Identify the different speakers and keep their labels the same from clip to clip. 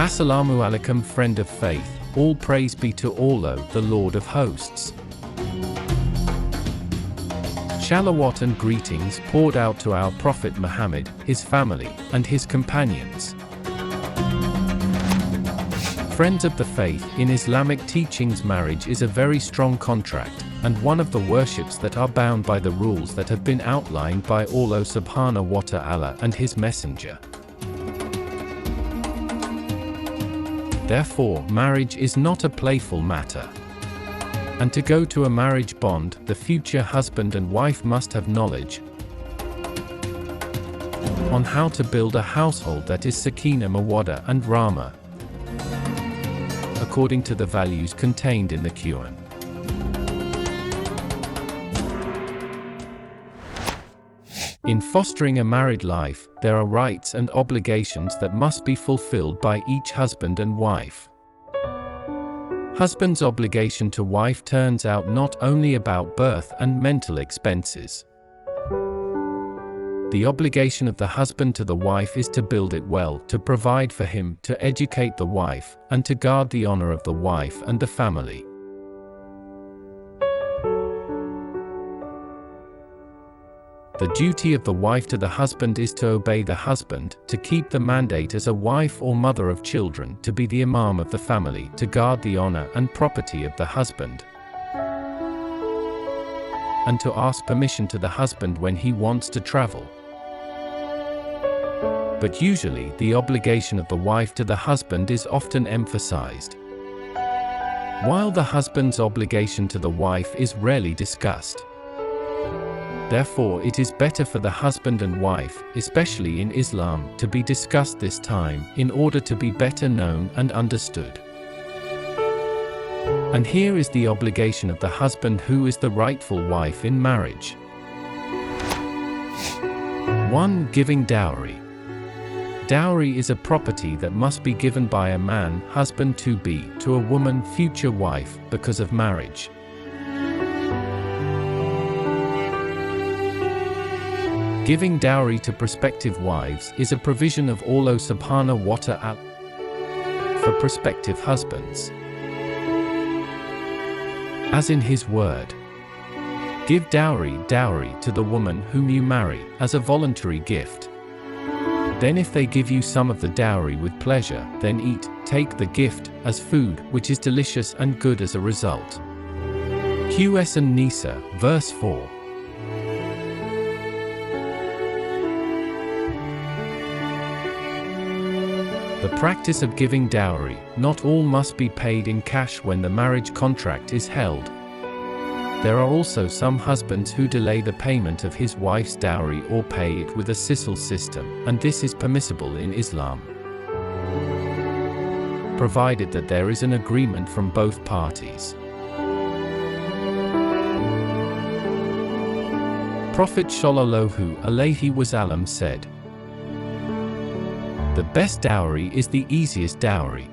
Speaker 1: Assalamu alaikum, friend of faith, all praise be to Allah, the Lord of hosts. Shalawat and greetings poured out to our Prophet Muhammad, his family, and his companions. Friends of the faith, in Islamic teachings, marriage is a very strong contract, and one of the worships that are bound by the rules that have been outlined by Allah subhanahu wa ta'ala and his messenger. Therefore, marriage is not a playful matter. And to go to a marriage bond, the future husband and wife must have knowledge on how to build a household that is Sakina, Mawadda, and Rahma, according to the values contained in the Quran. In fostering a married life, there are rights and obligations that must be fulfilled by each husband and wife. Husband's obligation to wife turns out not only about birth and mental expenses. The obligation of the husband to the wife is to build it well, to provide for him, to educate the wife, and to guard the honor of the wife and the family. The duty of the wife to the husband is to obey the husband, to keep the mandate as a wife or mother of children, to be the imam of the family, to guard the honor and property of the husband, and to ask permission to the husband when he wants to travel. But usually, the obligation of the wife to the husband is often emphasized, while the husband's obligation to the wife is rarely discussed. Therefore, it is better for the husband and wife, especially in Islam, to be discussed this time, in order to be better known and understood. And here is the obligation of the husband, who is the rightful wife in marriage. 1. Giving dowry. Dowry is a property that must be given by a man, husband to be, to a woman, future wife, because of marriage. Giving dowry to prospective wives is a provision of Allah subhanahu wa ta'ala for prospective husbands. As in his word, give dowry to the woman whom you marry, as a voluntary gift. Then if they give you some of the dowry with pleasure, then eat, take the gift, as food, which is delicious and good as a result. QS and Nisa, verse 4. The practice of giving dowry, not all must be paid in cash when the marriage contract is held. There are also some husbands who delay the payment of his wife's dowry or pay it with a sisal system, and this is permissible in Islam, provided that there is an agreement from both parties. Prophet Sallallahu Alaihi Wasallam said, "The best dowry is the easiest dowry."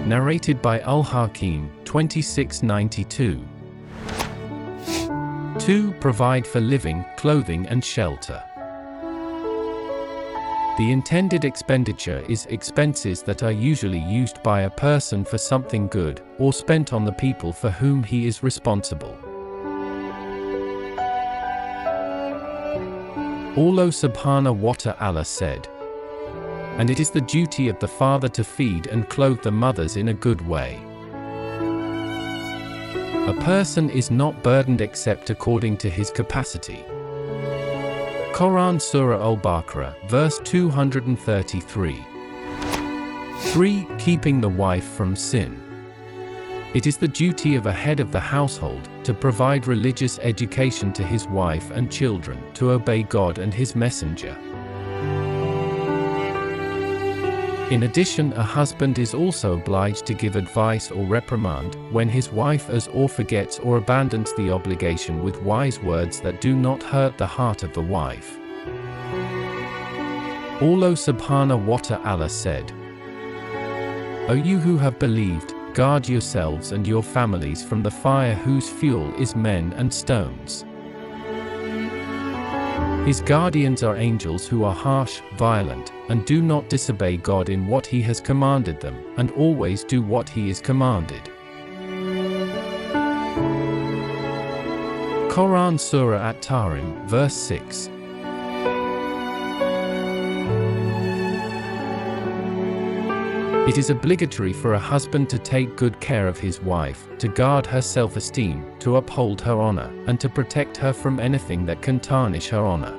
Speaker 1: Narrated by Al-Hakim, 2692. 2. Provide for living, clothing and shelter. The intended expenditure is expenses that are usually used by a person for something good, or spent on the people for whom he is responsible. Allah subhanahu wa ta'ala said, "And it is the duty of the father to feed and clothe the mothers in a good way." A person is not burdened except according to his capacity. Quran Surah Al-Baqarah, verse 233. 3. Keeping the wife from sin. It is the duty of a head of the household to provide religious education to his wife and children, to obey God and his messenger. In addition, a husband is also obliged to give advice or reprimand when his wife errs or forgets or abandons the obligation with wise words that do not hurt the heart of the wife. Allah subhanahu wa ta'ala said, "O you who have believed, guard yourselves and your families from the fire whose fuel is men and stones. His guardians are angels who are harsh, violent, and do not disobey God in what He has commanded them, and always do what He is commanded. Quran Surah At-Tahrim, verse 6. It is obligatory for a husband to take good care of his wife, to guard her self-esteem, to uphold her honor, and to protect her from anything that can tarnish her honor.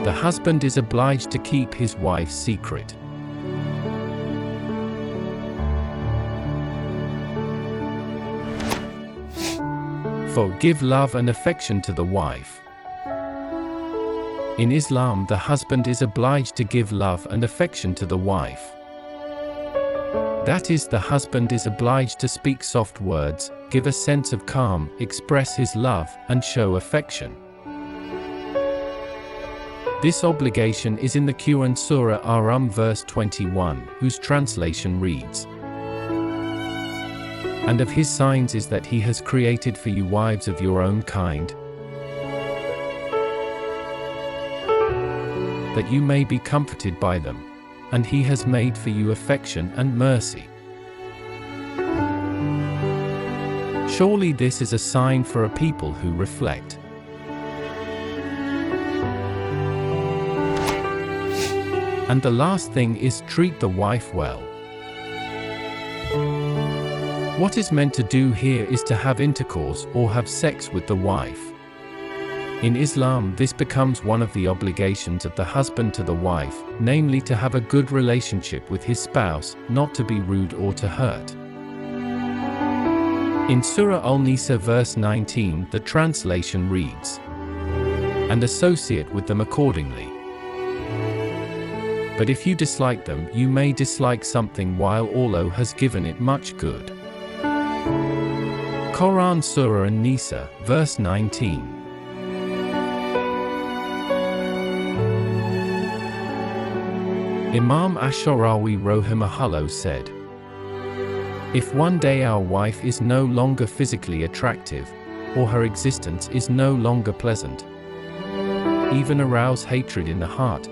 Speaker 1: The husband is obliged to keep his wife's secret. For give love and affection to the wife. In Islam, the husband is obliged to give love and affection to the wife. That is, the husband is obliged to speak soft words, give a sense of calm, express his love, and show affection. This obligation is in the Quran Surah Ar-Rum verse 21, whose translation reads, "And of his signs is that he has created for you wives of your own kind, that you may be comforted by them, and he has made for you affection and mercy." Surely this is a sign for a people who reflect. And the last thing is treat the wife well. What is meant to do here is to have intercourse or have sex with the wife. In Islam, this becomes one of the obligations of the husband to the wife, namely to have a good relationship with his spouse, not to be rude or to hurt. In Surah Al-Nisa verse 19, the translation reads, "And associate with them accordingly. But if you dislike them, you may dislike something while Allah has given it much good." Quran Surah An-Nisa, verse 19. Imam Ash-Sharawi Rahimahullah said, "If one day our wife is no longer physically attractive, or her existence is no longer pleasant, even arouse hatred in the heart,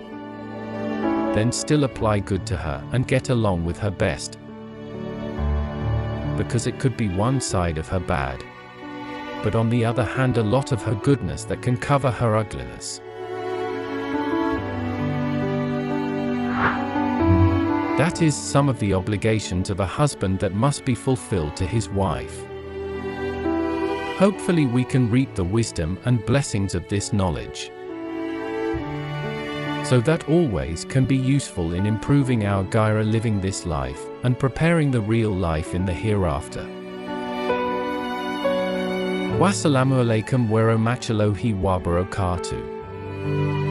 Speaker 1: then still apply good to her and get along with her best, because it could be one side of her bad, but on the other hand a lot of her goodness that can cover her ugliness." That is some of the obligations of a husband that must be fulfilled to his wife. Hopefully we can reap the wisdom and blessings of this knowledge, so that always can be useful in improving our gairah living this life, and preparing the real life in the hereafter. Wassalamu alaikum wa rahmatullahi wa barakatuh.